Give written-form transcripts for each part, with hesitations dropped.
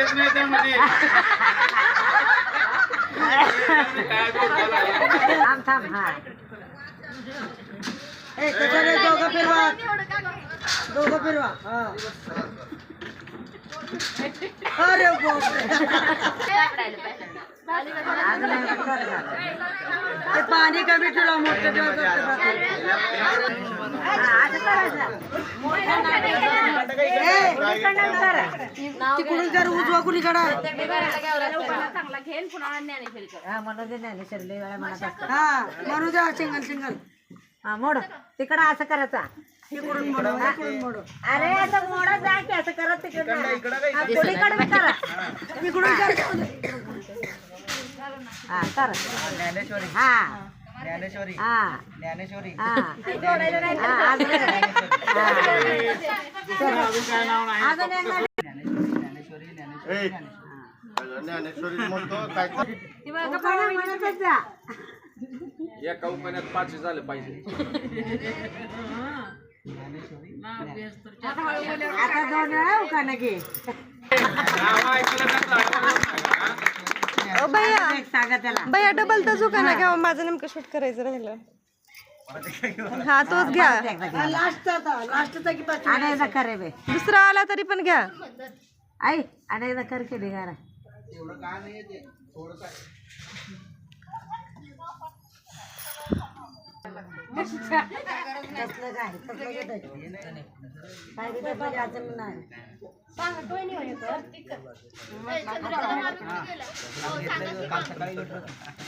विषयच नाही त्यामध्ये. थांब थांब हा दोघं फिरवा हा अरे ते पाणी कमी ठेवा मोठं तिकडून कर उजवा कुणीकडे म्हणून ज्ञानेश्वरी वेळा म्हणत असतात हा म्हणू द्या सिंगल सिंगल हा मोड तिकडं असं करायचा तिकडून मोडू अरे असं मोडा जा की असं करत तिकडे करा तिकडून कर हा कर ज्ञानेश्वरी हा ज्ञानेश्वरी हा ज्ञानेश्वरी हा ज्ञानेश्वरी म्हणतो काय म्हणतच जा एका उपाण्यात 5 झालं पाहिजे. आता 2 वेळा उखाणा घे सांगा त्याला भैया डबल तर झुकाना घ्या माझं नेमकं शूट करायचं राहिलं हा तोच घ्या लास्टचा की अनेकदा करे बे दुसरा आला तरी पण घ्या आई अनेकदा कर की ढिगारा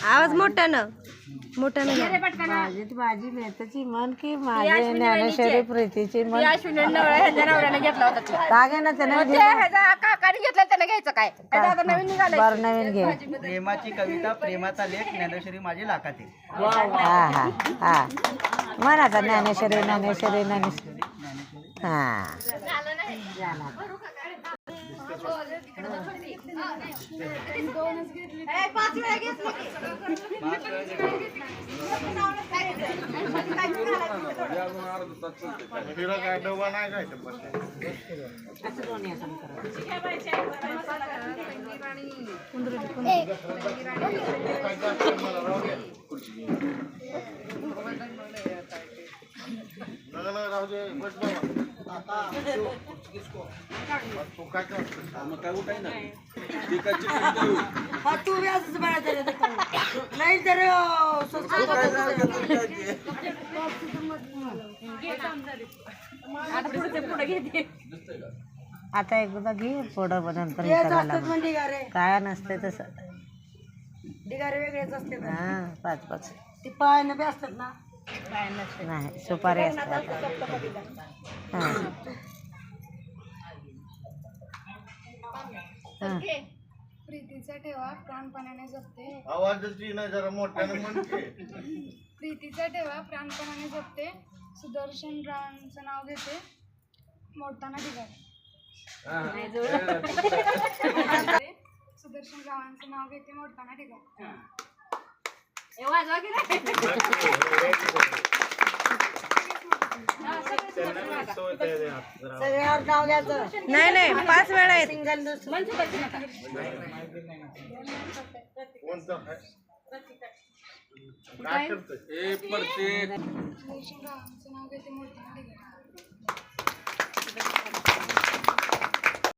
आवाज मोठ्यानं माझी नेत्याची मन की माझी ज्ञानेश्वरी प्रीतीची मन कागे ना त्याने काकाने घेतलं त्याने घ्यायचं काय नवीन निघालं बरं नवीन घे प्रेमाची कविता प्रेमाचा लेख ज्ञानेश्वरी माझी लाखातील हा हा हा म्हणाचा ज्ञानेश्वरी ज्ञानेश्वरी ज्ञानेश्वरी हा काय डबा नाही काय राहू दे बस बाबा तू काय काय उठाय ना तू नाही तर आता एकदा घे पुढं नंतर काय नसते तसं ढिगारे वेगळेच असते हा 5-5 ती पायानं बी असतात ना नाही सुपारी असतात प्रीतीचा ठेवा प्राणपणाने जपते आवाजच नाही जरा मोठ्यानं म्हणते प्रीतीचा ठेवा प्राणपणाने जपते सुदर्शन रावांचं नाव घेते मोडताना ढिगारे सुदर्शन रावांचं नाव घेते मोडताना ढिगारे सगळ्यावर नाव घ्यायचं नाही 5 वेळा आहेत सिंगल हे प्रत्येक सुदर्शन रावांचं नाव घेते मोडताना ढिगारे